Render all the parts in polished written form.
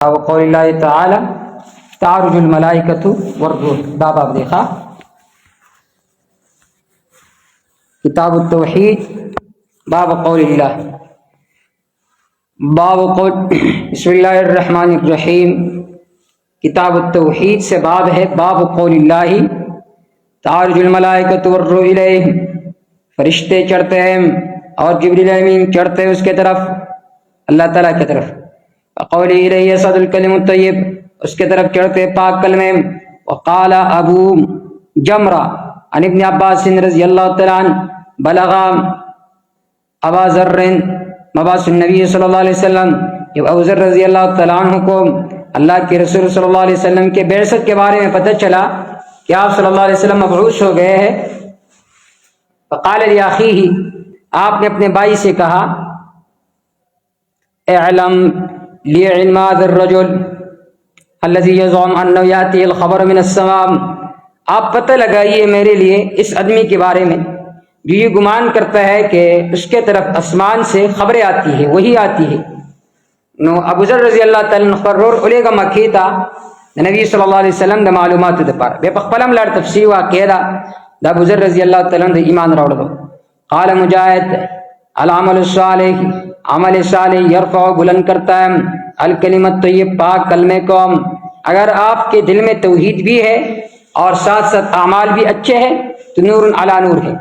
وقول اللہ تعالی تعرج الملائکۃ والروح، باب آپ دیکھا کتاب التوحید، باب قول اللہ، باب قول بسم اللہ الرحمن الرحیم، کتاب التوحید سے باب ہے باب قول اللہ تعرج الملائکۃ والروح الیہ، فرشتے چڑھتے ہیں اور جبریل امین چڑھتے ہیں اس کے طرف، اللہ تعالیٰ کی طرف، قول الیہ صد الکلم الطیب، اس کے طرف چڑھتے پاک کلمے، وقال ابو جمرہ عن ابن عباس رضی اللہ تعالیٰ عنہ بلغ ابا ذر مبعث النبی صلی اللہ علیہ وسلم، جب ابو ذر رضی اللہ تعالیٰ عنہ کو اللہ کے رسول صلی اللہ علیہ وسلم کے بعثت کے بارے میں پتہ چلا کہ آپ صلی اللہ علیہ وسلم مبعوث ہو گئے ہیں، فقال لاخیہ، آپ نے اپنے بھائی سے کہا اعلم لی علم هذا الرجل الذي يزعم انه ياتي الخبر من السماء، آپ پتہ لگائیے میرے لیے اس آدمی کے بارے میں جو یہ گمان کرتا ہے کہ اس کے طرف آسمان سے خبریں آتی ہے، وہی آتی ہے۔ نو ابو ذر رضی اللہ تعالی عنہ قرر الیگا مکیتا نبی صلی اللہ علیہ وسلم د معلومات د پار بے پخپلم لڑ تفسیر وا کیدا د ابو ذر رضی اللہ تعالی عنہ ایمان راوڑو۔ قال مجاہد العمل الصالح، عمل صالح یرفع بلند کرتا ہے الکلمۃ طیب پاک کلمے کو، اگر آپ کے دل میں توحید بھی ہے اور ساتھ ساتھ اعمال بھی اچھے ہیں تو نور علی نور ہے۔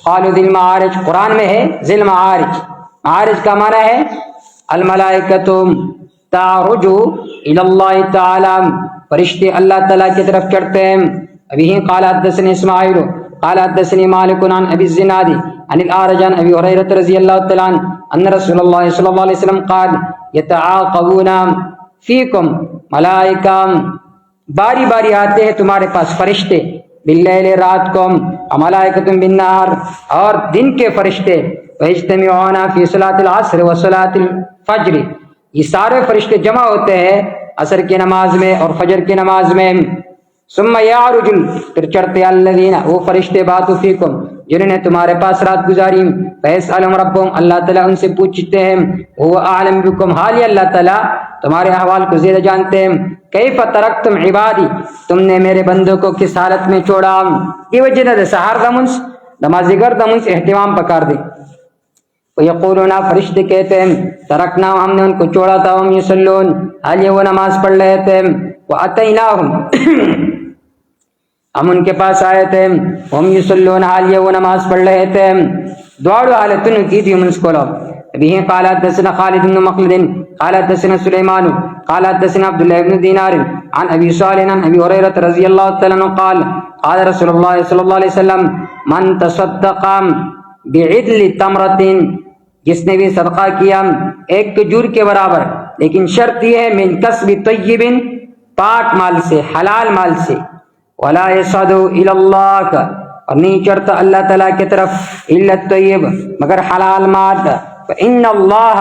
قالوا ذی المعارج، قرآن میں ہے ذی المعارج، معارج کا معنی ہے الملائکۃ تعرج الی اللہ تعالی، فرشتے اللہ تعالیٰ کی طرف چڑھتے ہیں۔ ابھی قال حدثني اسماعیل قال حدثني مالک عن ابی الزناد عن الاعرج عن ابی ہریرہ رضی اللہ تعالی عنہ ان رسول اللہ صلی اللہ علیہ وسلم قال یتعاقبون فیکم ملائکہ، باری باری آتے ہیں تمہارے پاس فرشتے، باللیل رات کو، ملائکۃ بالنہار اور دن کے فرشتے، ویجتمعون فی صلاۃ العصر و صلاۃ الفجر، یہ سارے فرشتے جمع ہوتے ہیں عصر کی نماز میں اور فجر کی نماز میں۔ ثم یعرج، پھر چڑھتے الذین، وہ فرشتے باتوا فیکم، جنہوں نے تمہارے پاس رات گزاری، فیسألہم ربہم، اللہ تعالیٰ ان سے پوچھتے ہیں، وہ اعلم بکم، حال اللہ تعالیٰ تمہارے احوال کو زیادہ جانتے ہیں، کیف ترکتم عبادی، تم نے میرے بندوں کو کس حالت میں چھوڑا، یہ وجہ نہ سحر دمنس نمازی گر دمنس اہتمام پکار دے۔ ویقولون، فرشتے کہتے ہیں، ترکنا، ہم نے ان کو چھوڑا تھا، ہم یصلون، حال یہ وہ نماز پڑھ رہے تھے، واتیناہم، ہم ان کے پاس آئے تھے، ہم یصلون، حال یہ وہ نماز پڑھ رہے تھے، دوڑو حالتن کی تھی منس کو لو۔ ابھی قال حدثنا خالد بن مخلد قال حدثنا سلیمان قال حدثنا عبد الله بن دینار عن ابی صالح عن ابی ہریرہ رضی اللہ تعالی عنہ قال قال رسول اللہ صلی اللہ علیہ وسلم من تصدق بعدل تمرۃ، جس نے بھی صدقہ کیا ایک کھجور کے برابر، لیکن شرط یہ ہے من کسب طیب، پاک مال سے، حلال مال سے، ولا یصعد الی اللہ، اور نہیں چڑھتا اللہ تعالیٰ کی طرف الا الطیب، مگر حلال مال، فإن اللہ،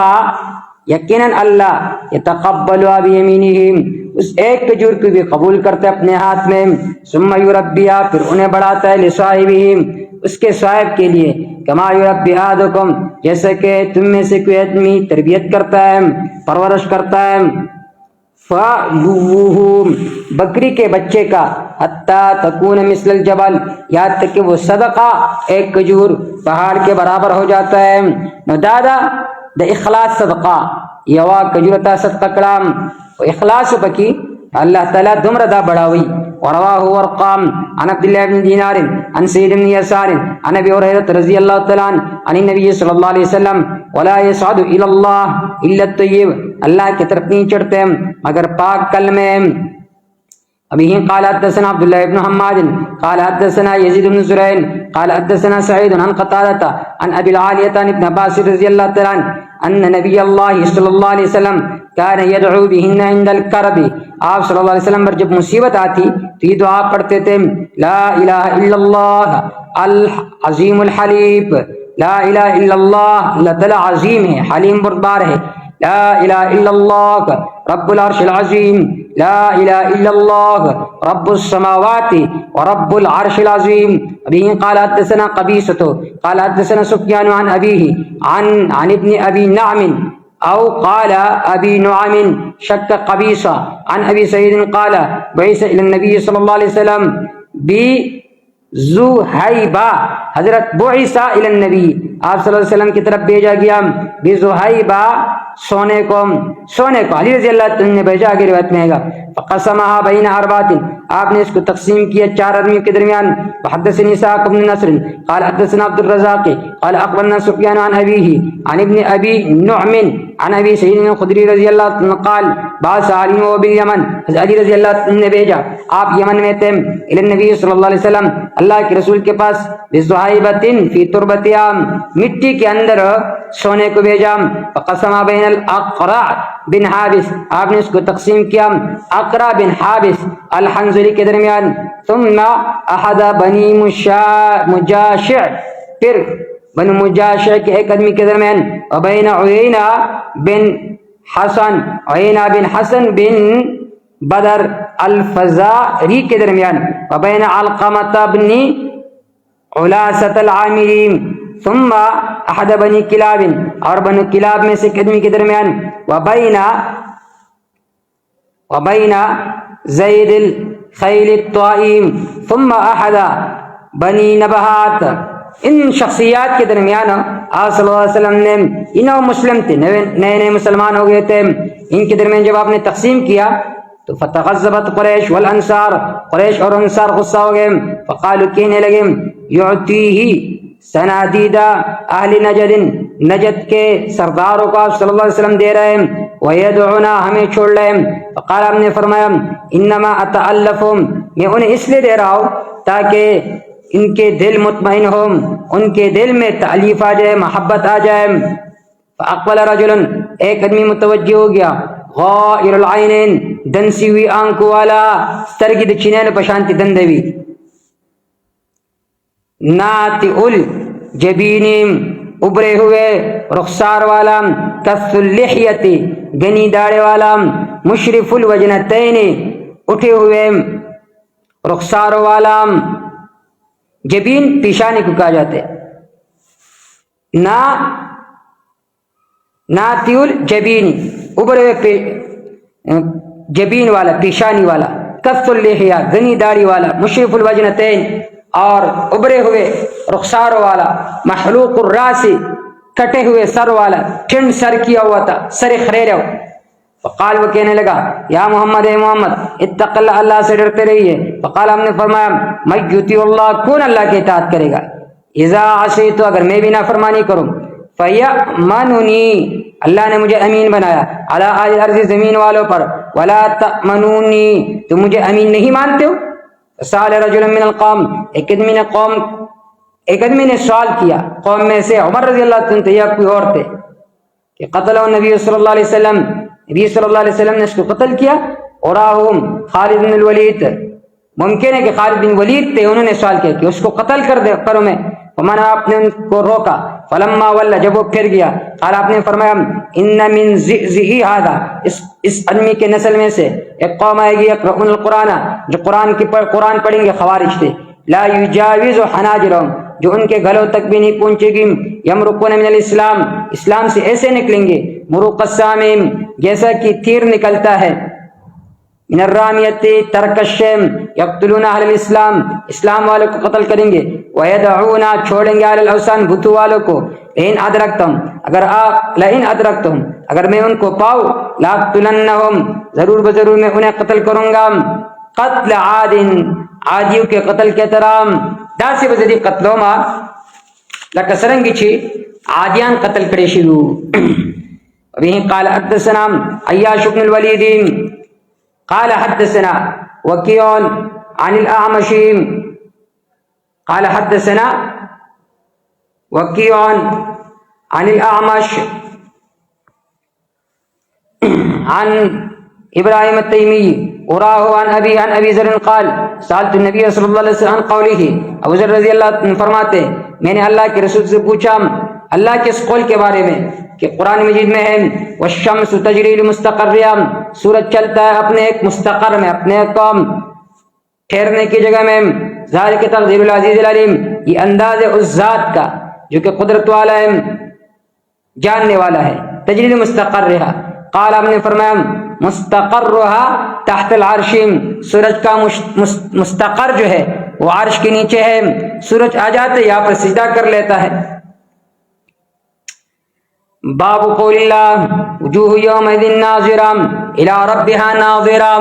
یقیناً اللہ، یتقبل بیمینہ، اس ایک کھجور کو بھی قبول کرتے اپنے ہاتھ میں، ثم یربیہ، پھر انہیں بڑھاتا ہے لصاحبہ، اس کے صاحب کے لیے، کما یربی احدکم، جیسے کہ تم میں سے کوئی آدمی تربیت کرتا ہے، پرورش کرتا ہے، فَلُوُّهُ، بکری کے بچے کا، حتیٰ تکون مثل الجبل، یہاں تک کہ وہ صدقہ ایک کھجور پہاڑ کے برابر ہو جاتا ہے۔ نو دادا دا اخلاص صدقہ، یوا کھجورتا صدقہ کلام و اخلاص پکی اللہ تعالیٰ دمر دا بڑھاوی۔ ورواہ ورقام عن عبداللہ بن دینار عن سید بن یسار عن ابی ہریرہ رضی اللہ تعالیٰ عنہ عن النبی صلی اللہ علیہ وسلم ولا یصعد الی اللہ الا الطیب، اللہ کی طرف نہیں چڑھتے مگر پاک کلمے۔ ابھی قال حدثنا عبداللہ بن حماد قال حدثنا یزید بن زرین قال حدثنا سعید عن قتادہ عن ابی العالیہ عن ابن عباس رضی اللہ تعالیٰ عنہ ان نبی اللہ صلی اللہ علیہ وسلم کان یدعو بہن عند الکرب، آپ صلی اللہ علیہ وسلم پر جب مصیبت آتی تو یہ دعا پڑھتے تھے، لا الہ الا اللہ العظیم الحلیم، لا الہ الا اللہ، اللہ تعالیٰ عظیم ہے، حلیم بردبار ہے، لا الہ الا اللہ رب العرش العظیم، لا الہ الا اللہ رب السماوات ورب العرش العظیم۔ ابھی قال حدثنا قبیصۃ قال حدثنا سفیان عن ابیہ عن ابن ابی نعم أو قال أبي نعيم شك قبيصة عن أبي سعيد قال بعث إلى النبي صلى الله عليه وسلم بزهيبة حضرت بعث إلى النبي آپ صلی اللہ علیہ وسلم کی طرف بھیجا گیا بزہیبہ سونے کو علی رضی اللہ عنہ نے بھیجا، آگے روایت میں آئے گا فقسمها بین اربعۃ، آپ نے اس کو تقسیم کیا 4 آدمیوں کے درمیان. وحدثني اسحاق بن نصر قال حدثنا عبد الرزاق قال اخبرنا سفيان عن ابيه عن ابن ابي نعم عن ابي سعيد الخدري رضی اللہ عنہ قال بعث علي وباليمن، علی رضی اللہ عنہ نے بھیجا، آپ یمن میں تھے، الى النبي صلی اللہ علیہ وسلم، اللہ کے رسول کے پاس، بزہیبۃ فی تربتها، مٹی کے اندر سونے کو بھیجا. فقسم بین الاقرع بن حابس، آپ نے اس کو تقسیم کیا اقرع بن حابس الحنظلی کے درمیان. ثم احد بنی مجاشع، پھر بنو مجاشع کے ایک آدمی کے درمیان. وبین عینہ بن حسن بن بدر الفزاری کے درمیان. وبین علقمۃ بن علاسۃ العامری. ثم احد بنی کلاب، اور بنو کلاب میں سے ایک آدمی کے درمیان. وبین زید الخیل الطائم. ثم احد بنی نبہات، ان شخصیات کے درمیان آپ صلی اللہ علیہ وسلم نے، انہوں مسلم تھے، نئے مسلمان ہو گئے تھے، ان کے درمیان جب آپ نے تقسیم کیا تو فتغضبت قریش والانصار، قریش اور انصار غصہ ہو گئے. فقالوا، کہنے لگے، یعطیہ سنادیدہ اہل نجد، نجد کے سرداروں کو آپ صلی اللہ علیہ وسلم دے رہے ہیں، ویدعونا، ہمیں چھوڑ رہے ہیں. فقال، آپ نے فرمایا، انما اتألفهم، میں انہیں اس لیے دے رہا ہوں تاکہ ان کے دل مطمئن ہو، ان کے دل میں تألیف آ جائے، محبت آ جائے. فاقبل رجل، ایک آدمی متوجہ ہو گیا، غائر العینین، دنسی ہوئی آنکھوں والا، سترگی چینین پشانتی دندوی، ناطع الجبین، ابرے ہوئے رخسار والا، کث اللحیت، گنی داڑے والا، مشرف الوجنتین، اٹھے ہوئے رخسار والا. جبین پیشانی کو کہا جاتا ہے، ناطع الجبین، ابرے ہوئے جبین والا، پیشانی والا، کث اللحیہ، گنی داڑھی والا، مشرف الوجنتین، اور ابرے ہوئے رخسار والا، محلوق الراس، کٹے ہوئے سر والا، ٹھنڈ سر کیا ہوا تھا، سر خریرا. فقال، وہ کہنے لگا، یا محمد، اے محمد، اتق اللہ، اللہ سے ڈرتے رہیے. فقال، ہم نے فرمایا، من یطیع اللہ، کون اللہ کی اطاعت کرے گا، اذا عصیت، اگر میں بھی نافرمانی کروں، فیأمننی، اللہ نے مجھے امین بنایا، علی اہل الارض، زمین والوں پر، ولا تأمنونی، تم مجھے امین نہیں مانتے ہو. سال رجل من القوم، ایک آدمی نے سوال کیا قوم میں سے، عمر رضی اللہ عنہ تھے یا کوئی اور تھے، کہ قتل نبی صلی اللہ علیہ وسلم، نبی صلی اللہ علیہ وسلم نے اس کو قتل کیا. اور خالد بن الولید، ممکن ہے کہ خالد بن ولید تھے، انہوں نے سوال کیا کہ اس کو قتل کرو میں. فمن، آپ نے ان کو روکا. فلما ولى، جب وہ پھر گیا، قال، آپ نے فرمایا، ان من ذئه هذا، اس آدمی کے نسل میں سے ایک قوم آئے گی، یقرؤون القرآن، جو قرآن پڑھیں گے، خوارج تھے، لا یجاوز حناجرهم، جو ان کے گلوں تک بھی نہیں پہنچے گی، یمرقون من الاسلام، اسلام سے ایسے نکلیں گے، مروق السام، جیسا کہ تیر نکلتا ہے، من الرامیت، ترک الشیم، یقتلون اہل الاسلام، اسلام والوں کو قتل کریں گے، ویدعون، چھوڑیں گے، اہل الاوثان، بتوں والوں کو. لئن ادرکتم، اگر میں ان کو پاؤں، لاقتلنہم، ضرور بضرور میں انہیں قتل کروں گا. قتل عاد، عادیوں کے قتل کے طرح، داسی بزدی قتلوما لکسرنگی چھی عادیان قتل کرے شروع. ابھی قال حدثنا عیاش بن الولید قال حدثنا وکیع عن الاعمش قال حدثنا وکیع عن الاعمش عن ابراہیم التیمی اراه عن ابی ذر قال سألت النبی صلی اللہ علیہ وسلم عن قوله. ابو ذر رضی اللہ عنہ فرماتے، میں نے اللہ کے رسول سے پوچھا اللہ کے اس قول کے بارے میں کہ قرآن مجید میں ہے، والشمس تجری لمستقر، سورج چلتا ہے اپنے ایک مستقر میں، اپنے ایک ٹھہرنے کی جگہ میں. ذالک تقدیر العزیز العلیم، یہ انداز اس ذات کا جو کہ قدرت والا ہے، جاننے والا ہے. تجرید مستقرها، قال آپ نے فرمایا مستقرها تحت العرش، سورج کا مستقر جو ہے وہ عرش کے نیچے ہے. سورج آ جاتے یہاں پر سجدہ کر لیتا ہے. باب قول اللہ وجوہ یومئذ ناظرہ الی ربها ناظرہ،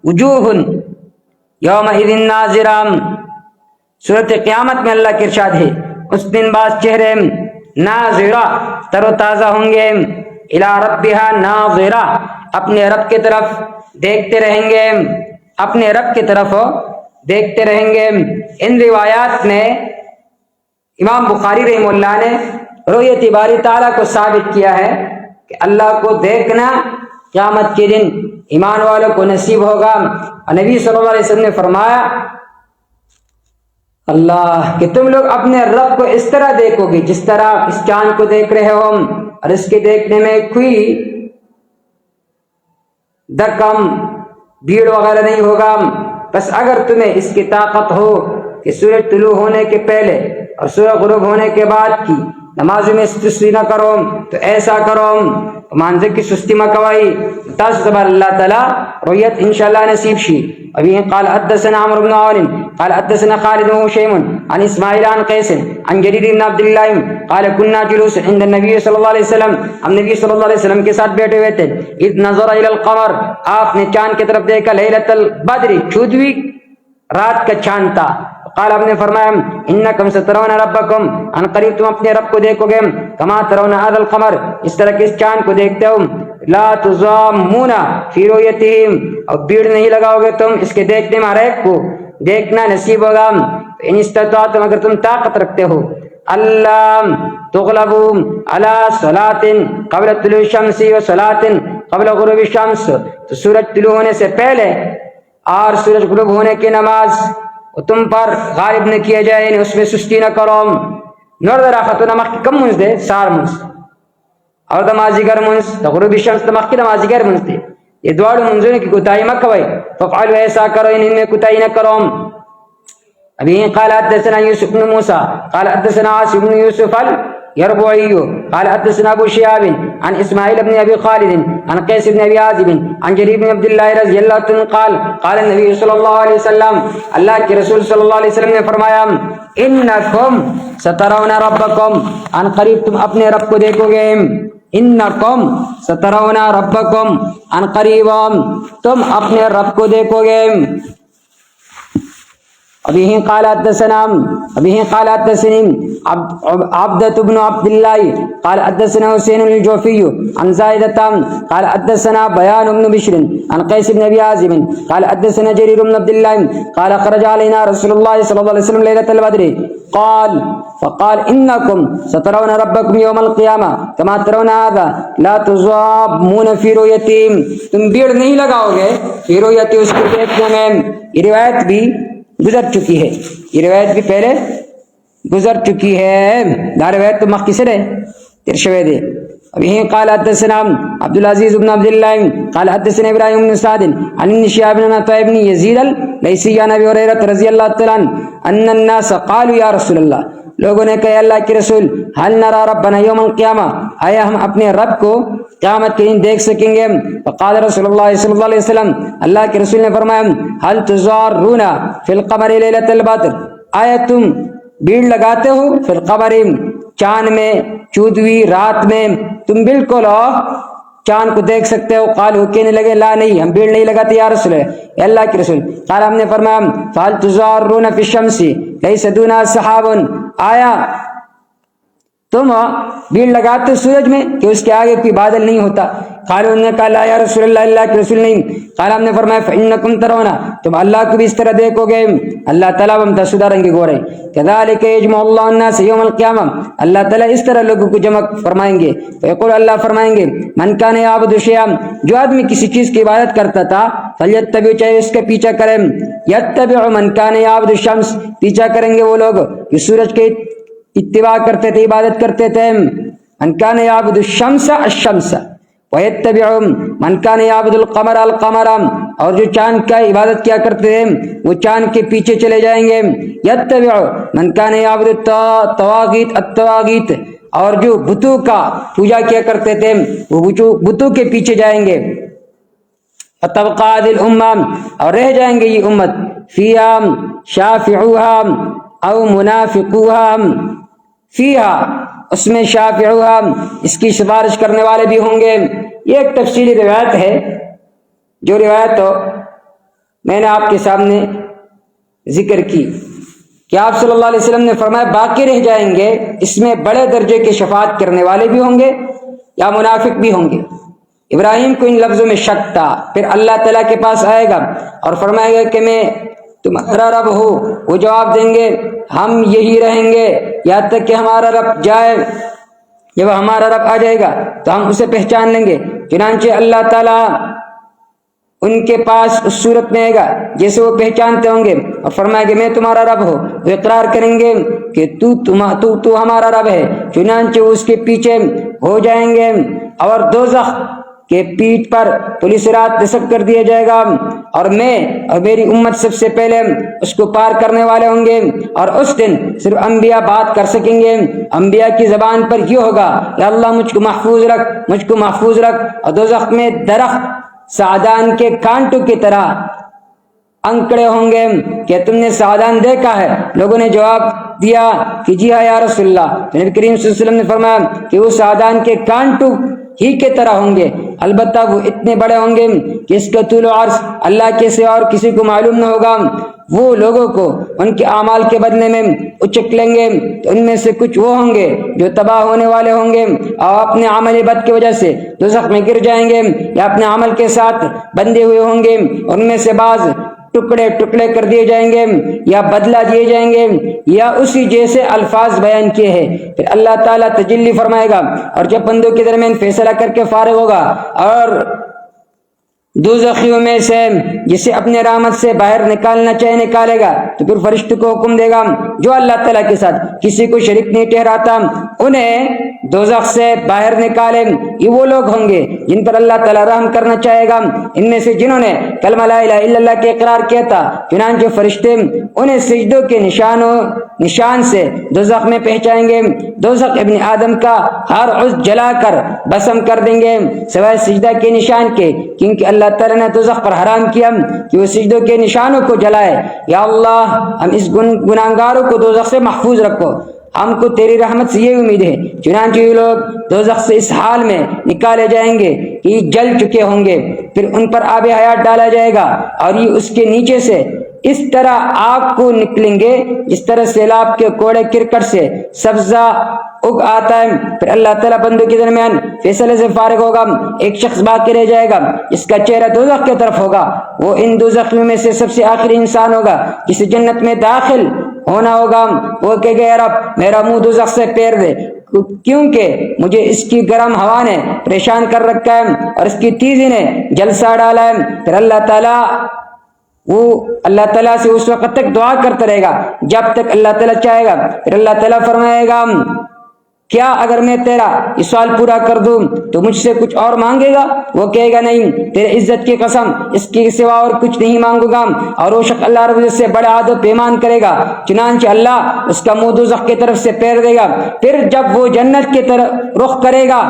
وجوہ یومئذ ناظرہ، صورت قیامت میں اللہ کے ارشاد ہے اس دن بعض چہرے ناظرہ تر و تازہ ہوں گے، الی ربها ناظرہ اپنے رب کی طرف دیکھتے رہیں گے، اپنے رب کی طرف دیکھتے رہیں گے. ان روایات نے امام بخاری رحمہ اللہ نے رؤیت باری تعالیٰ کو ثابت کیا ہے کہ اللہ کو دیکھنا قیامت کے دن ایمان والوں کو نصیب ہوگا. نبی صلی اللہ علیہ وسلم نے فرمایا اللہ کہ تم لوگ اپنے رب کو اس طرح دیکھو گے جس طرح اس چاند کو دیکھ رہے ہو، اور اس کے دیکھنے میں کوئی دکم بھیڑ وغیرہ نہیں ہوگا. بس اگر تمہیں اس کی طاقت ہو کہ سورج طلوع ہونے کے پہلے اور سورج غروب ہونے کے بعد کی نماز میں سستی نہ کرو تو ایسا کرو. مانزے کی سستی میں کوائی تاس زبر اللہ تعالیٰ رؤیت انشاءاللہ نصیب شی. ابھی قال حدثنا عمرو بن عون قال حدثنا خالد بن هشيم عن اسماعيل عن قيس عن جرير بن عبد الله قال كنا جلوس عند النبي صلی اللہ علیہ وسلم، ہم نبی صلی اللہ علیہ وسلم کے ساتھ بیٹھے ہوئے تھے. اذ نظر الى القمر، آپ نے چاند کی طرف دیکھا، لیلۃ البدر 14ویں رات کا چاند تھا. قال آپ نے فرمایا انکم سترون ربکم، ان قریب تم اپنے رب کو دیکھو گے، کما ترون هذا القمر، اس طرح کے اس چاند کو دیکھتے ہو. لا تضامون فی رؤیتہم، اور بھیڑ نہیں لگاؤ گے تم اس کے دیکھنے میں، ہر ایک کو دیکھنا نصیب ہوگا. ان استطعتم، اگر تم طاقت رکھتے ہو، اللہ تغلبوا علی صلاۃ قبل طلوع الشمس و صلاۃ قبل غروب الشمس، تو سورج طلوع ہونے سے پہلے اور سورج غروب ہونے کی نماز تم پر غالب نہ کیا جائے، یعنی اس میں سستی نہ کرو. نور درا خطو نمک کم منز دے سار منز اور نمازی گر منز غروب الشمس نمک کی نمازی گر منز دے، یہ دوڑ منزوں کی کوتاہی مت کوئی، ففعلوا ایسا کرو ان میں کوتاہی نہ کرو. ابھی قال حدثنا یوسف بن موسیٰ قال حدثنا عاصم بن یوسف اليربوعي قال حدثنا ابو شهاب عن اسماعيل بن ابي خالد عن قيس بن ابي عازب عن جرير بن عبد الله رضی اللہ عنہ قال قال النبي صلی اللہ علیہ وسلم، اللہ کے رسول صلی اللہ علیہ وسلم نے فرمایا انکم سترون ربکم، ان قریب تم اپنے رب کو دیکھو گے. انکم سترون ربکم، ان قریب تم اپنے رب کو دیکھو گے. ابھی قال حدثنا عبدة بن عبد الله قال حدثنا حسين الجوفي عن زائدة قال حدثنا بيان بن بشر عن قيس بن ابي عازب قال حدثنا جرير بن عبد الله قال خرج علينا رسول الله صلى الله عليه وسلم ليلة البدر قال فقال انكم سترون ربكم يوم القيامة كما ترون هذا لا تضامون في رؤيتهم، تم بھیڑ نہیں لگاؤ گے فی رؤیت اس کو دیکھنے میں. یہ روایت بھی گزر چکی ہے، یہ روایت بھی پہلے گزر چکی ہے. دار روایت تو مخ کسر ہے ترشوے دے. ابھی قال حدثنا عبد العزيز بن عبد الله قال حدثنا ابراهيم بن سعد عن ابن شهاب بن عطاء بن يزيد الليثي عن ابي هريره رضي الله تعالى عنه ان الناس قالوا يا رسول الله، لوگوں نے کہا اللہ کے رسول هل نرى ربنا يوم القيامه، آیا ہم اپنے رب کو قیامت کے دن دیکھ سکیں گے؟ فقال رسول اللہ صلی اللہ علیہ وسلم، اللہ کے رسول نے فرمایا هل تزارون في القمر ليله البدر، آیا تم بھیڑ لگاتے ہو فی القمر چاند میں 14ویں رات میں تم بالکل چاند کو دیکھ سکتے ہو؟ قالوا کہنے لگے لا نہیں، ہم بھیڑ نہیں لگاتے یا رسول اللہ، اللہ کے رسول. قال ہم نے فرمایا فهل تزارون في الشمس ليس دونها سحاب، آیا تم بھیڑ لگاتے سورج میں کہ اس کے آگے کوئی بادل نہیں ہوتا؟ قالوا انہوں نے کہا لا یا رسول اللہ، اللہ کے رسول نہیں. قال ہم نے فرمایا فانکم ترون، تم اللہ کو بھی اس طرح دیکھو گے. اللہ تعالیٰ ہم تسودہ رنگی گورے كذلك يجمع الله الناس يوم القيامة، اللہ تعالیٰ اس طرح لوگوں کو جمع فرمائیں گے. فیقول، اللہ فرمائیں گے من کان یعبد شیئا، جو آدمی کسی چیز کی عبادت کرتا تھا فلیتبع، چاہے اس کا پیچھا کریں. یتبع من کان یعبد الشمس، پیچھا کریں گے وہ لوگ جو سورج کے اتباع کرتے تھے، عبادت کرتے تھے. من کان یعبد الشمس الشمس ویتبع من کان یعبد القمر القمر، اور جو چاند کا عبادت کیا کرتے تھے وہ چاند کے پیچھے چلے جائیں گے. یتبع من کان یعبد الطواغیت الطواغیت، اور جو بتوں کا پوجا کیا کرتے تھے وہ بتوں کے پیچھے جائیں گے. فتبقى هذه الامه، اور رہ جائیں گے یہ امت، فيها شافعوها او منافقوها، فيها اس میں شافعوها اس کی سفارش کرنے والے بھی ہوں گے. یہ ایک تفصیلی روایت ہے، جو روایت تو میں نے آپ کے سامنے ذکر کی کہ آپ صلی اللہ علیہ وسلم نے فرمایا باقی رہ جائیں گے، اس میں بڑے درجے کے شفاعت کرنے والے بھی ہوں گے یا منافق بھی ہوں گے. ابراہیم کو ان لفظوں میں شک تھا. پھر اللہ تعالیٰ کے پاس آئے گا اور فرمائے گا کہ میں تمہارا رب ہوں. وہ جواب دیں گے ہم یہی رہیں گے یہاں تک کہ ہمارا رب جائے. جب ہمارا رب آ جائے گا تو ہم اسے پہچان لیں گے. چنانچہ اللہ تعالیٰ ان کے پاس اس صورت میں آئے گا جیسے وہ پہچانتے ہوں گے اور فرمائے کہ میں تمہارا رب ہوں. وہ اقرار کریں گے کہ تو ہمارا رب ہے. چنانچہ اس کے پیچھے ہو جائیں گے اور دوزخ کے پیٹھ پر پولیس رات نصب کر دیا جائے گا، اور میں اور میری امت سب سے پہلے اس کو پار کرنے والے ہوں گے. اور اس دن صرف انبیاء بات کر سکیں گے. انبیاء کی زبان پر یہ ہوگا کہ اللہ مجھ کو محفوظ رکھ، مجھ کو محفوظ رکھ. اور دوزخ میں درخت سعدان کے کانٹوں کی طرح انکڑے ہوں گے کہ تم نے سعدان دیکھا ہے؟ لوگوں نے جواب دیا کہ جی ہاں یا رسول اللہ. نبی کریم صلی اللہ علیہ وسلم نے فرمایا کہ وہ سعدان کے کانٹوں ہی کے طرح ہوں گے، البتہ وہ اتنے بڑے ہوں گے کہ اس کا طول و عرض اللہ کے سوا اور کسی کو معلوم نہ ہوگا. وہ لوگوں کو ان کے اعمال کے بدلے میں اچک لیں گے تو ان میں سے کچھ وہ ہوں گے جو تباہ ہونے والے ہوں گے اور اپنے عمل بد کی وجہ سے دوزخ میں گر جائیں گے، یا اپنے عمل کے ساتھ بندھے ہوئے ہوں گے. ان میں سے بعض ٹکڑے ٹکڑے کر دیے جائیں گے یا بدلہ دیے جائیں گے یا اسی جیسے الفاظ بیان کیے ہیں. پھر اللہ تعالیٰ تجلی فرمائے گا اور جب بندوں کے درمیان فیصلہ کر کے فارغ ہوگا اور دوزخیوں میں سے جسے اپنے رحمت سے باہر نکالنا چاہے نکالے گا تو پھر فرشتوں کو حکم دے گا جو اللہ تعالیٰ کے ساتھ کسی کو شریک نہیں ٹھہراتا انہیں دوزخ سے باہر نکالے. یہ وہ لوگ ہوں گے جن پر اللہ تعالیٰ رحم کرنا چاہے گا، ان میں سے جنہوں نے کلمہ لا الہ الا اللہ کے اقرار کیا تھا. چنانچہ فرشتے انہیں سجدوں کے نشان سے دوزخ میں پہنچائیں گے. دوزخ ابن آدم کا ہر عضو جلا کر بسم کر دیں گے سوائے سجدہ کے نشان کے، کیونکہ اللہ تعالیٰ نے دوزخ پر حرام کیا کہ وہ سجدوں کے نشانوں کو جلائے. یا اللہ ہم اس گناہگاروں کو دوزخ سے محفوظ رکھو، ہم کو تیری رحمت سے یہ امید ہے. چنانچہ یہ لوگ دوزخ سے اس حال میں نکالے جائیں گے کہ یہ جل چکے ہوں گے، پھر ان پر آب حیات ڈالا جائے گا اور یہ اس کے نیچے سے اس طرح آگ کو نکلیں گے جس طرح سیلاب کے کوڑے کرکٹ سے سبزہ اگ آتا ہے. پھر اللہ تعالیٰ بندوں کے درمیان فیصلے سے فارغ ہوگا. ایک شخص باقی رہ جائے گا جس کا چہرہ دوزخ کی طرف ہوگا. وہ ان دوزخیوں میں سے سب سے آخری انسان ہوگا جسے جنت میں داخل ہونا ہوگا. وہ کہ گئے رب میرا منہ دوزخ سے پھیر دے، کیونکہ مجھے اس کی گرم ہوا نے پریشان کر رکھا ہے اور اس کی تیزی نے جلسہ ڈالا ہے. پھر اللہ تعالیٰ سے اس وقت تک دعا کرتا رہے گا جب تک اللہ تعالیٰ چاہے گا. پھر اللہ تعالیٰ فرمائے گا کیا اگر میں تیرا یہ سوال پورا کر دوں تو مجھ سے کچھ اور مانگے گا؟ وہ کہے گا نہیں، تیرے عزت کی قسم اس کے سوا اور کچھ نہیں مانگوں گا. اور وہ شخص اللہ رب العزت سے بڑا عہد و پیمان کرے گا. چنانچہ اللہ اس کا منہ دوزخ کی طرف سے پھیر دے گا. پھر جب وہ جنت کی طرف رخ کرے گا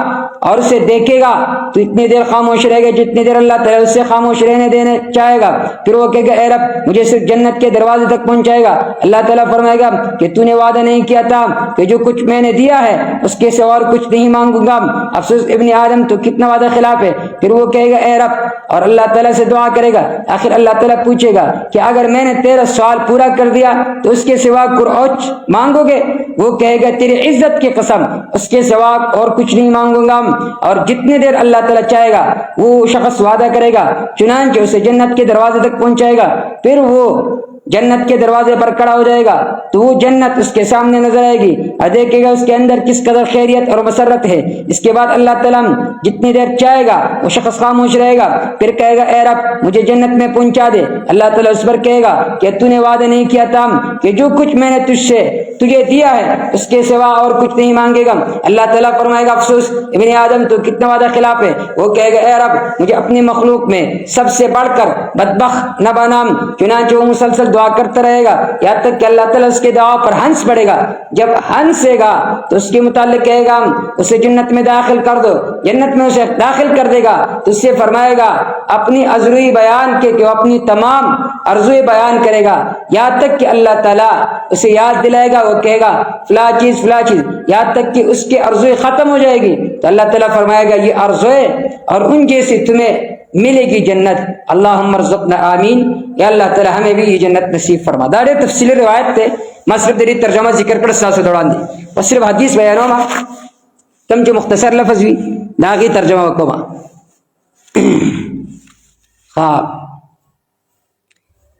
اور اسے دیکھے گا تو اتنی دیر خاموش رہے گا جتنی دیر اللہ تعالیٰ اس سے خاموش رہنے دینے چاہے گا. پھر وہ کہے گا اے رب مجھے صرف جنت کے دروازے تک پہنچائے گا. اللہ تعالیٰ فرمائے گا کہ تو نے وعدہ نہیں کیا تھا کہ جو کچھ میں نے دیا ہے اس کے سوا اور کچھ نہیں مانگوں گا؟ افسوس ابن آدم تو کتنا وعدہ خلاف ہے. پھر وہ کہے گا اے رب اور اللہ تعالیٰ سے دعا کرے گا. آخر اللہ تعالیٰ پوچھے گا کہ اگر میں نے تیرا سوال پورا کر دیا تو اس کے سوا کچھ مانگو گے؟ وہ کہے گا تیری عزت کی قسم اس کے سوا اور کچھ نہیں مانگوں گا. اور جتنی دیر اللہ تعالیٰ چاہے گا وہ شخص وعدہ کرے گا، چنانچہ اسے جنت کے دروازے تک پہنچائے گا. پھر وہ جنت کے دروازے پر کھڑا ہو جائے گا تو وہ جنت اس کے سامنے نظر آئے گی اور دیکھے گا اس کے اندر کس قدر خیریت اور مسرت ہے. اس کے بعد اللہ تعالیٰ جتنی دیر چاہے گا وہ شخص خاموش رہے گا. پھر کہے گا اے رب مجھے جنت میں پہنچا دے. اللہ تعالیٰ اس پر کہے گا کہ تو نے وعدہ نہیں کیا تھا کہ جو کچھ میں نے تجھے دیا ہے اس کے سوا اور کچھ نہیں مانگے گا۔ اللہ تعالیٰ فرمائے گا افسوس ابن آدم تو کتنا وعدہ خلاف ہے۔ وہ کہے گا اے رب مجھے اپنی مخلوق میں سب سے بڑھ کر بدبخت نہ بنا۔ چنانچہ وہ مسلسل دعا کرتا رہے گا یہاں تک کہ اللہ تعالیٰ اس کے دعا پر ہنس پڑے گا۔ جب ہنسے گا تو اس کے متعلق کہے گا اسے جنت میں داخل کر دو، جنت میں اسے داخل کر دے گا تو اس سے فرمائے گا اپنی عذری بیان کے کہ وہ اپنی تمام عرضویں بیان کرے گا یہاں تک کہ اللہ تعالیٰ اسے یاد دلائے گا۔ وہ کہے گا فلاں چیز یہاں تک کہ اس کی عرضویں ختم ہو جائے گی تو اللہ تعالیٰ فرمائے گا یہ عرضویں اور ان جیسی تمہیں ملے گی جنت۔ اللہم ارزقنا آمین۔ یا اللہ تعالیٰ ہمیں بھی یہ جنت نصیب فرما۔ دارے تفصیلی روایت تے میں صرف دری ترجمہ ذکر کر ساتھ سے دوڑان دی بس صرف حدیث بیانوں میں تم جو مختصر لفظ بھی ناغی ترجمہ وکما خواب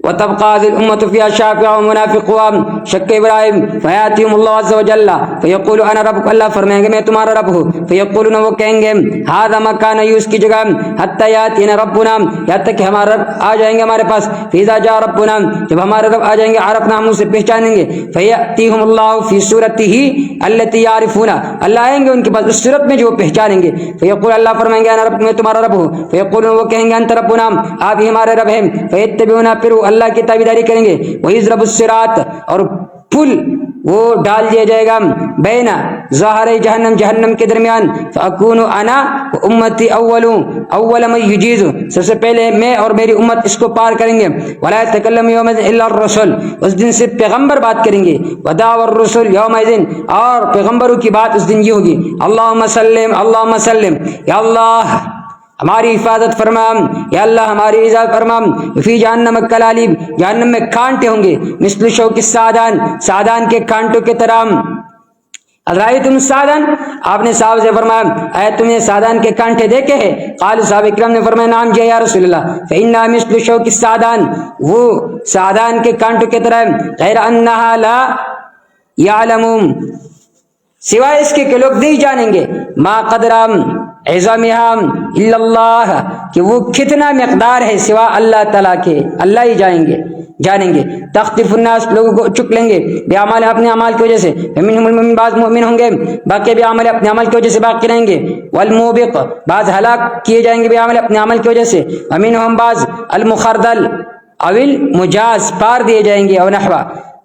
وتبقى هذه الأمة فيها شافع ومنافق وشك إبراهيم فيأتيهم الله عز وجل فيقول أنا ربك اللہ فرمائیں گے میں تمہارا رب ہوں فيقولون وہ کہیں گے هذا مكان اس کی جگہ حتى يأتينا ربنا یہاں تک کہ ہمارا رب آ جائیں گے ہمارے پاس فإذا جاء ربنا جب ہمارے رب آ جائیں گے عرفنا ہم اسے پہچانیں گے فيأتيهم الله في صورته التي يعرفون اللہ آئیں گے ان کے پاس اس صورت میں جو وہ پہچانیں گے فيقول اللہ فرمائیں گے انا رب میں تمہارا رب ہوں فيقولون وہ کہیں گے انت ربنا آپ ہی ہمارے رب ہیں فيتبعون پھر اللہ کی تابعداری کریں گے وَيَضْرَبُ الصِّرَاطَ اور پل وہ ڈال دیا جائے گا بین ظاہر جہنم جہنم کے درمیان فَأَكُونُ أَنَا وَأُمَّتِي أَوَّلَ مَنْ يُجِيزُ سب سے پہلے میں اور میری امت اس کو پار کریں گے وَلَا يَتَكَلَّمُ يَوْمَئِذٍ إِلَّا الرُّسُلُ اس دن صرف پیغمبر بات کریں گے وَدَعْوَى الرُّسُلُ يَوْمَئِذٍ اور پیغمبروں کی بات اس دن یہ ہوگی اللہم سلم اللہم سلم یا اللہ ہماری حفاظت فرما یا اللہ ہماری عزت فرما فی جہنم کلالیب جہنم میں کانٹے ہوں گے مثل شوک السعدان سعدان کے کانٹوں کے طرح رأیتم السعدان آپ نے صاحب سے فرمایا اے تم نے سعدان کے کانٹے دیکھے ہیں قال صحابہ اکرام نے فرمایا نام جی یا رسول اللہ فإنها مثل شوک السعدان وہ سعدان کے کانٹوں کے طرح غیر انها لا یعلمون سوائے اس کے کہ لوگ نہیں جانیں گے ما قدرام عظامہم الا اللہ کہ وہ کتنا مقدار ہے سوا اللہ تعالیٰ کے اللہ ہی جانیں گے تخطف الناس لوگوں کو چک لیں گے بیعمال اپنے اعمال کی وجہ سے منہم المؤمن بعض مؤمن ہوں گے باقی بیعمال اپنے عمل کی وجہ سے باقی رہیں گے والموبق بعض ہلاک کیے جائیں گے بیعمال اپنے عمل کی وجہ سے ومنہم بعض المخردل او المجاز پار دیے جائیں گے او نحوہ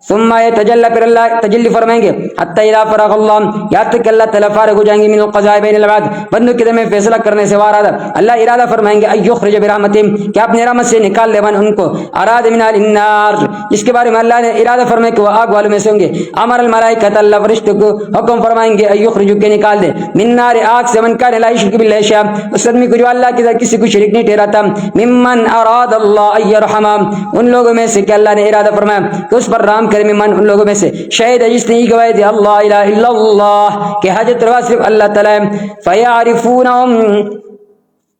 ثم يتجلى پر اللہ تجلی فرمائیں گے حتی اذا فرغ اللہ یا تک اللہ تعالیٰ فارغ ہو جائیں گے من القضاء بین العباد بندوں کے درمیان فیصلہ کرنے سے وارادہ اللہ ارادہ فرمائیں گے ایخرج برحمتہم کہ اپنے رحمت سے نکال لے ان کو اراد من النار جس کے بارے میں اللہ نے ارادہ فرمائے کہ وہ آگ والوں میں سے ہوں گے امر الملائکۃ اللہ فرشتوں کو حکم فرمائیں گے ایخرج کے نکال دے من نار آگ سے من کان لا یشرک باللہ شیئا اس آدمی کو جو اللہ کے ساتھ کسی کو شریک نہیں ٹھہراتا ممن اراد اللہ ان یرحم ان لوگوں میں سے کہ اللہ نے ارادہ فرمایا کہ اس پر رحم من ان لوگوں میں سے شہید ہے جس نے یہ گواہی دی اللہ الہ الا اللہ کہ حاجت روا صرف اللہ تعالی فیعرفونہم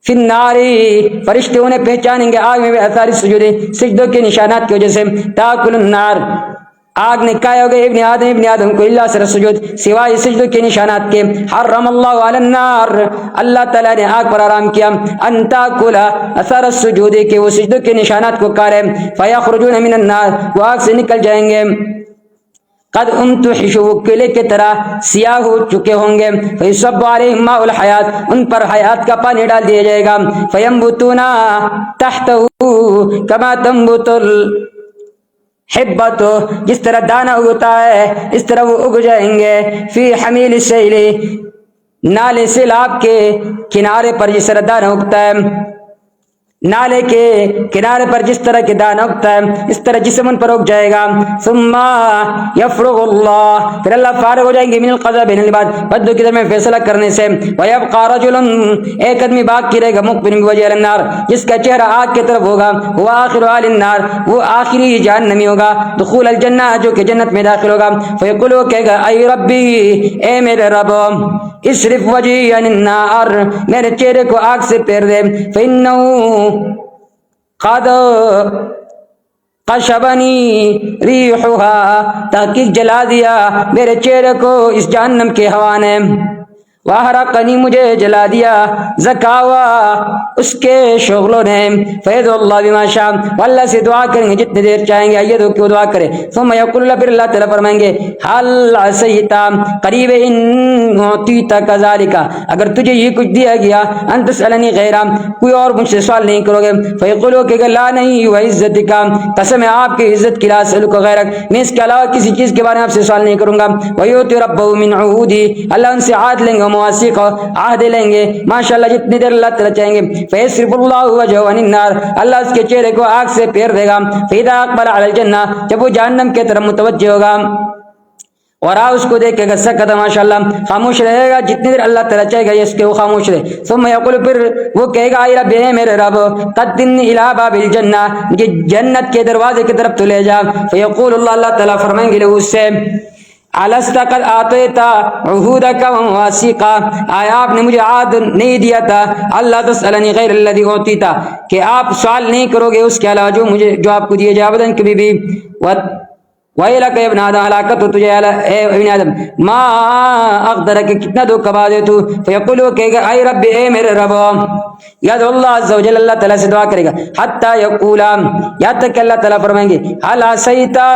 فی النار فرشتے انہیں پہچانیں گے آگ میں بے اثار سجود سجدوں کے نشانات کی وجہ سے تاکل النار آگ نے کھائے ہو گئے ابن آدم کو اللہ سر سجود سوائے سجدوں کے نشانات کے حرم اللہ علی النار اللہ تعالیٰ نے آگ پر حرام کیا ان تاکل اثر السجود کہ وہ سجدوں کے نشانات کو کھائے فیخرجون من النار وہ آگ سے نکل جائیں گے قد امتحشوا قلعے کی طرح سیاہ ہو چکے ہوں گے فیصب علیہم ماء الحیات ان پر حیات کا پانی ڈال دیا جائے گا فینبتون تحتہ کما تنبت حبت جس طرح دانہ اگتا ہے اس طرح وہ اگ جائیں گے فی حمیل السیل نالے سیلاب کے کنارے پر جس طرح دانہ اگتا ہے نالے کے کنارے پر جس طرح کے دانہ اگتا ہے اس طرح جسم ان پر اگ جائے گا ثم یفرغ اللہ پھر اللہ فارغ ہو جائیں گے من القضاء بین العباد بدوں کے درمیان فیصلہ کرنے سے ویبقى رجل ایک آدمی باقی رہے گا مقبل بوجہ النار جس کا چہرہ آگ کی طرف ہوگا وہ آخر اہل النار وہ آخری جہنمی ہوگا دخول الجنہ جو کہ جنت میں داخل ہوگا فیقول وہ کہے گا ای ربی اے میرے رب اصرف وجہی عن النار میرے چہرے کو آگ سے پھیر دے فإنه قد قشبنی ریحها تحقیق جلا دیا میرے چہرے کو اس جہنم کے ہوا نے وحرقنی مجھے جلا دیا زکاوا اس کے شغلوں نے فیض اللہ بما شاء واللہ سے دعا کریں گے جتنے دیر چاہیں گے ایدو کیوں دعا کرے ثم یقول اللہ پھر اللہ تعالیٰ فرمائیں گے حل عصیتا قریب ان اعطیت کذالک اگر تجھے یہ کچھ دیا گیا ان تسألنی غیرہ کوئی اور مجھ سے سوال نہیں کرو گے فیقولو کہ لا نہیں وعزتک قسم ہے آپ کی عزت کی لا اسألک غیرک میں اس کے علاوہ کسی چیز کے بارے میں آپ سے سوال نہیں کروں گا ویؤتی ربہ من عہودی اللہ ان سے عہد لیں گے مواثیق عہد لیں گے ماشاءاللہ جتنی دیر اللہ تعالیٰ چاہیں گے فیصرف اللہ وجہہ عن النار اللہ اس کے چہرے کو آگ سے پھیر دے گا فاذا اقبل علی الجنہ جب وہ جہنم کی طرف متوجہ ہوگا اور اس کو دیکھے گا سکت ماشاءاللہ خاموش رہے گا جتنی دیر اللہ تعالیٰ چاہے گا اس کے وہ خاموش رہے ثم یقول پھر وہ کہے گا اے رب اے میرے رب قدمنی الی باب الجنہ مجھے جنت کے دروازے کی طرف تو لے جا فیقول اللہ تعالیٰ فرمائیں گے اس سے الست قد آتیت عہودک ومواثیقا آیا آپ نے مجھے عہد نہیں دیا تھا اللہ تسألنی غیر الذی اعطیتا کہ آپ سوال نہیں کرو گے اس کے علاوہ جو آپ کو دیے جائے ابداً کبھی بھی وَإِلَكَ ابن آدم ہلاکت ہو تجھے اے ابن آدم ما اقدرک کتنا دکھ کبا دے تو فیقولو کہے گا اے رب اے میرے رب یاد اللہ عز و جل اللہ تعالیٰ سے دعا کرے گا حتی یقولا یاد تک کہ اللہ تعالیٰ فرمائیں گے حل عصیتا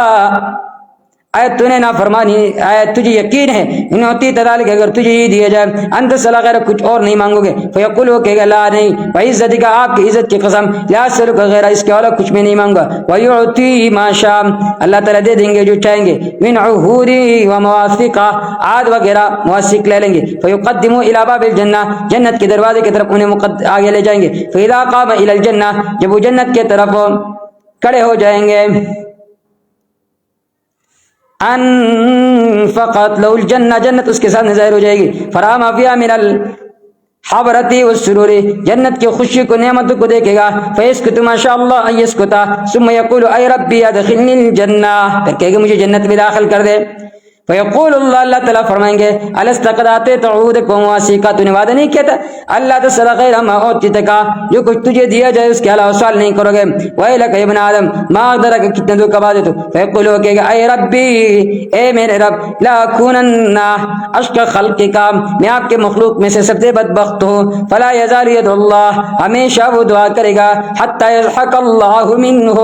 آیا تو نے نافرمانی آیا تجھے یقین ہے ان ہوتی تذالک اگر تجھے یہ دیا جائے انت صلاح غیر کچھ اور نہیں مانگو گے فیقول وہ کہے گا لا نہیں وعزت کا آپ کی عزت کی قسم لا اسألک غیر اس کے علاوہ کچھ میں نہیں مانگا ویعطی ما شاء اللہ تعالیٰ دے دیں گے جو چاہیں گے من عہوری و مواثق عہد وغیرہ مواثق لے لیں گے فیقدمو الی باب الجنہ جنت کے دروازے کی طرف انہیں آگے لے جائیں گے فاذا قام الی الجنہ جب وہ جنت کی طرف کھڑے ہو جائیں گے ان فقط لو الجنہ جنت اس کے سامنے ظاہر ہو جائے گی فرام فیہا من الحبرتی والسرور جنت کی خوشی کو نعمت کو دیکھے گا فیسکت ما شاء اللہ ان یسکتا ثم یقول اے ربی ادخلنی الجنہ پھر کہے گا مجھے جنت میں داخل کر دے فیقول اللہ تعالیٰ فرمائیں گے الست قد آتیت عہودک ومواثیقا تو نے وعدہ نہیں کیا تھا اللہ تسأل غیر ما اعطیتک جو کچھ تجھے دیا جائے اس کے علاوہ سوال نہیں کرو گے ویلک ابن آدم ما اقدرک کتنے دو کبا دے تو فیقول وہ کہے گا اے ربی اے میرے رب لا اکونن اشقى خلقک میں آپ کے مخلوق میں سے سب سے بدبخت ہوں فلا یزال یدعو اللہ ہمیشہ وہ دعا کرے گا حتی یضحک اللہ منہ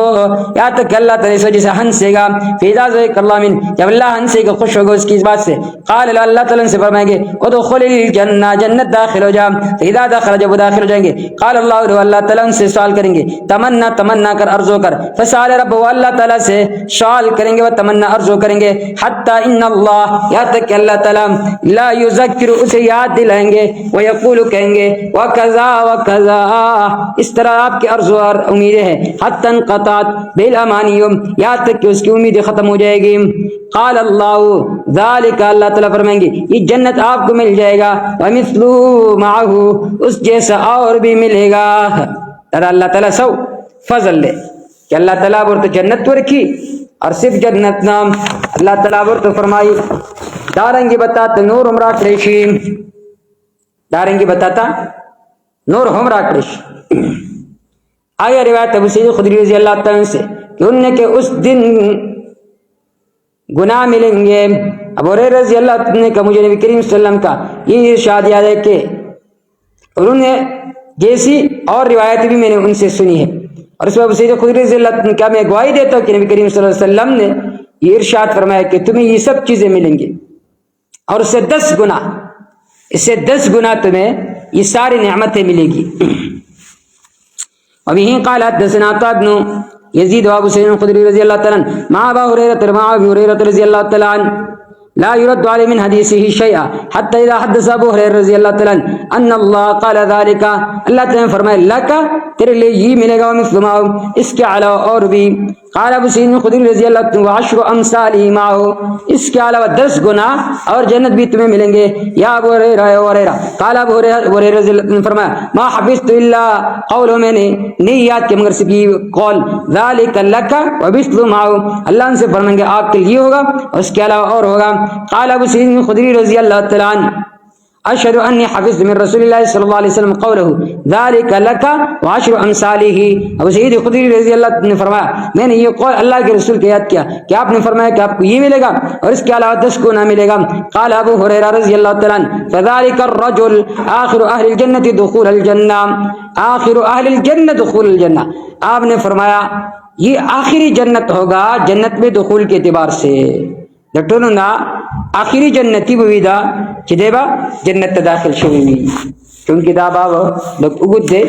یا تک اللہ تعالیٰ سے جسے ہنسے گا فیضا ذکر اللہ من جب اللہ ہنسے گا خوش ہوگا اس کی اس بات سے قال اللہ تعالیٰ سے فرمائیں گے ادخل الجنہ جنت داخل ہو جا فاذا دخل جب داخل ہو جائیں گے قال اللہ اللہ تعالیٰ سے سوال کریں گے تمنا کر ارزو کر فسال رب اللہ تعالیٰ سے سوال کریں گے وہ تمنا ارزو کریں گے حتی ان اللہ یہاں تک کہ اللہ تعالیٰ لا یذکر اسے یاد دلائیں گے ویقول کہیں گے وکذا وکذا اس طرح آپ کی ارزو اور امیدیں ہیں حتی انقطعت بالامانی یہاں تک کہ اس کی امید ختم ہو جائے گی قال اللہ ذالک اللہ تعالیٰ فرمائیں گے یہ جنت آپ کو مل جائے گا ومثلو معہو اس جیسا اور بھی ملے گا اللہ تعالیٰ سو فضل لے کہ اللہ تعالیٰ بور تو جنت تو رکھی اور صرف جنت نام اللہ تعالیٰ بور تو فرمائی دارنگی بتاتا نور ہمرا کریشی دارنگی بتاتا نور ہمرا کریش آگے روایت ابو سعید خدری رضی اللہ تعالیٰ سے کہ انہیں کہ اس دن گناہ ملیں گے ابو ہریرہ رضی اللہ عنہ کا مجھے نبی کریم صلی اللہ علیہ وسلم کا یہ ارشاد یاد ہے کہ انہوں نے جیسی اور روایت بھی میں نے ان سے سنی ہے اور اس میں ابو سعید خدری رضی اللہ عنہ کا میں گواہی دیتا ہوں کہ نبی کریم صلی اللہ علیہ وسلم نے یہ ارشاد فرمایا کہ تمہیں یہ سب چیزیں ملیں گی اور اس سے 10 گنا اس سے 10 گنا تمہیں یہ ساری نعمتیں ملے گی وبه قال حدثنا عطاء بن يزيد وابو سعيد الخدري رضي الله تعالى عنه مع ابي هريره مع ابي هريره رضي الله تعالى عنه لا يرد عليه من حديثه شيئا حتى اذا حدث ابو هريره رضی اللہ تعالی عنہ ان اللہ قال ذلك اللہ تعالی نے فرمایا لک تیرے لیے یہ ملے گا مثل ما اس کے علاوہ اور بھی قال ابو سعید الخدری رضی اللہ عنہ وعشر امثاله معه اس کے علاوہ 10 گنا اور جنت بھی تمہیں ملیں گے یا ابو ہریرہ قال ابو ہریرہ رضی اللہ عنہ فرمایا ما حفظت الا قول میں نے نہیں یاد کہ مگر صرف قول ذلك لک ومثل معه اللہ سے فرمائیں گے آپ کے لیے ہوگا اور اس کے علاوہ اور ہوگا قال ابو سعید الخدری رضی اللہ تعالی عنہ اشهد انی حفظت من رسول اللہ صلی اللہ علیہ وسلم قوله ذلك لك وعشر امثاله. ابو سعید خدری رضی اللہ عنہ نے فرمایا میں نے یہ قول اللہ کے رسول کے یاد کیا کہ آپ نے فرمایا کہ آپ کو یہ ملے گا اور اس کے علاوہ 10 کو نہ ملے گا. قال ابو ہریرہ رضی اللہ تعالی عنہ فذلك الرجل آخر اہل الجنة دخول الجنہ، آخر اہل الجنة دخول الجنہ. آپ نے فرمایا یہ آخری جنت ہوگا جنت میں دخول کے اعتبار سے. دٹونو نا آخری جنتی بویدا چې دیبا جنت ته داخل شوی وي چونکه دا باب د وګد دی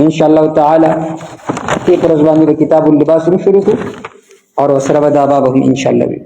ان شاء الله تعالی په رضوان کتاب اللباس شروع کو اور سره دا باب هم ان شاء الله